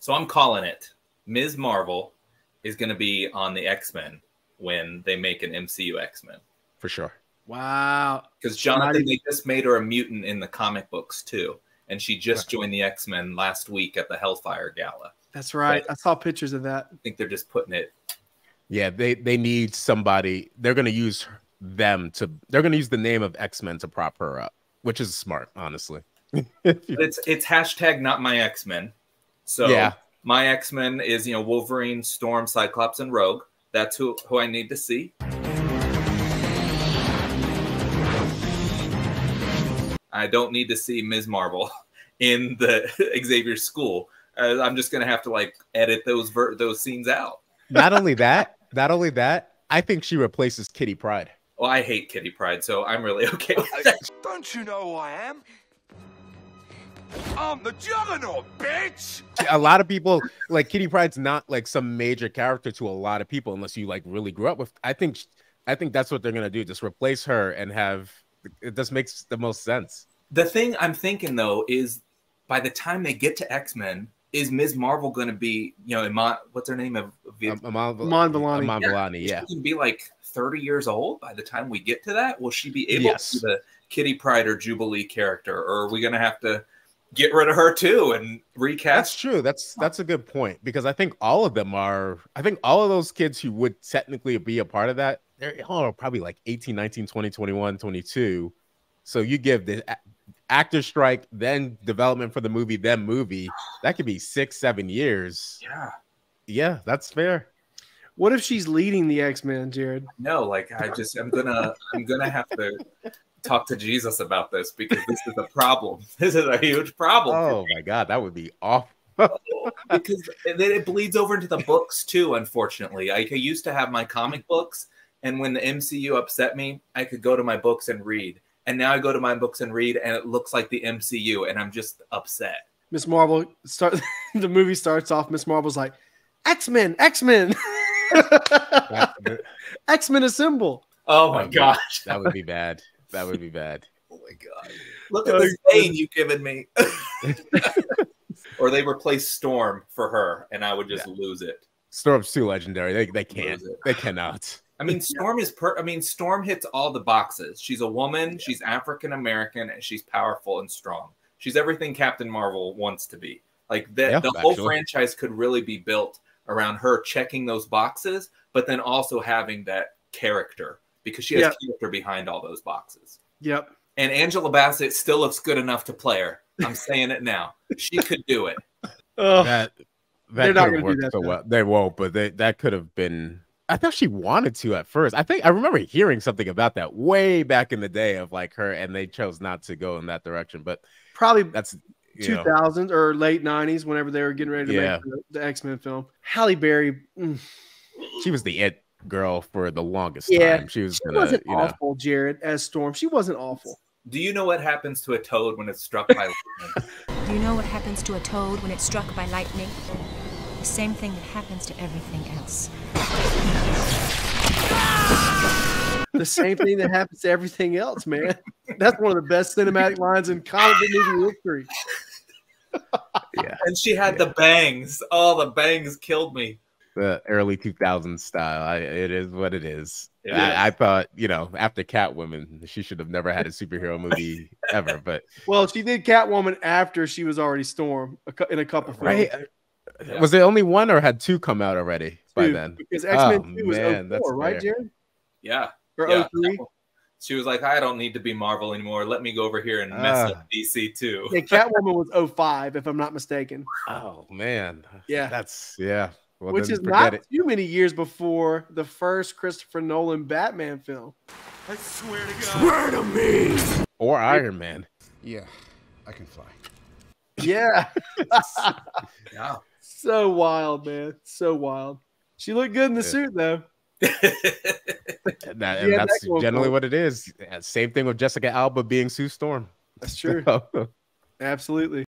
So I'm calling it. Ms. Marvel is going to be on the X-Men when they make an MCU X-Men. For sure. Wow. Because Jonathan, they just made her a mutant in the comic books too. And she just joined the X-Men last week at the Hellfire Gala. That's right. But I saw pictures of that. I think they're just putting it. Yeah, they need somebody. They're going to use they're going to use the name of X-Men to prop her up, which is smart, honestly. It's hashtag not my X-Men. So yeah. My X-Men is, Wolverine, Storm, Cyclops, and Rogue. That's who I need to see. I don't need to see Ms. Marvel in the Xavier school. I'm just going to have to edit those scenes out. Not only that, I think she replaces Kitty Pryde. Well, I hate Kitty Pryde, so I'm really okay with that. Don't you know who I am? I'm the Juggernaut, bitch! A lot of people, Kitty Pryde's not some major character to a lot of people unless you really grew up with. I think that's what they're going to do. Just replace her and have it. Just makes the most sense. The thing I'm thinking though is by the time they get to X-Men, is Ms. Marvel going to be, Iman, what's her name? Iman Vellani. Iman Vellani, yeah. She's going to be 30 years old by the time we get to that. Will she be able to be the Kitty Pryde or Jubilee character? Or are we going to have to get rid of her too and recast? That's true. That's a good point, because I think all of those kids who would technically be a part of that, they're all probably 18, 19, 20, 21, 22. So you give the actor strike, then development for the movie, then movie. That could be 6-7 years. Yeah, that's fair. What if she's leading the X-Men, Jared? No, I'm gonna have to talk to Jesus about this, because this is a problem. This is a huge problem. Oh my God, that would be awful. Because it bleeds over into the books too, unfortunately. I used to have my comic books, and when the MCU upset me, I could go to my books and read. And now I go to my books and read, and it looks like the MCU, and I'm just upset. Miss Marvel the movie starts off. Miss Marvel's like, X-Men, X-Men, X-Men assemble. Oh my gosh, that would be bad. That would be bad. Oh my God, look at the pain you've given me. Or they replace Storm for her, and I would just lose it. Storm's too legendary. They can't. They cannot. I mean, Storm is Storm hits all the boxes. She's a woman, she's African-American, and she's powerful and strong. She's everything Captain Marvel wants to be. The whole franchise could really be built around her checking those boxes, but then also having that character, because she has character behind all those boxes. Yep. And Angela Bassett still looks good enough to play her. I'm saying it now. She could do it. That they're not going to do that. So well. They won't, but that could have been. I thought she wanted to at first. I remember hearing something about that way back in the day of her, and they chose not to go in that direction. But probably that's 2000s or late 90s, whenever they were getting ready to make the X-Men film. Halle Berry, she was the it girl for the longest time. She wasn't awful, Jared, as Storm. She wasn't awful. Do you know what happens to a toad when it's struck by lightning? Do you know what happens to a toad when it's struck by lightning? The same thing that happens to everything else. The same thing that happens to everything else, man. That's one of the best cinematic lines in comic book movie history. Yeah. And she had the bangs. Oh, the bangs killed me. The early 2000s style. It is what it is. I thought, after Catwoman, she should have never had a superhero movie ever. But she did Catwoman after she was already Storm in a couple films. Right? Was there only one, or had two come out already by then? Because X-Men 2 was 04, right, Jared? Yeah. Or 03? She was like, I don't need to be Marvel anymore. Let me go over here and mess up DC too. Yeah, Catwoman was 05, if I'm not mistaken. Oh, man. Yeah. That's, Well, which is not too many years before the first Christopher Nolan Batman film. I swear to God. Swear to me. Or Iron Man. Yeah, I can fly. Yeah. Yeah. So wild, man. So wild. She looked good in the suit, though. And that's generally what it is. Same thing with Jessica Alba being Sue Storm. That's true. Absolutely.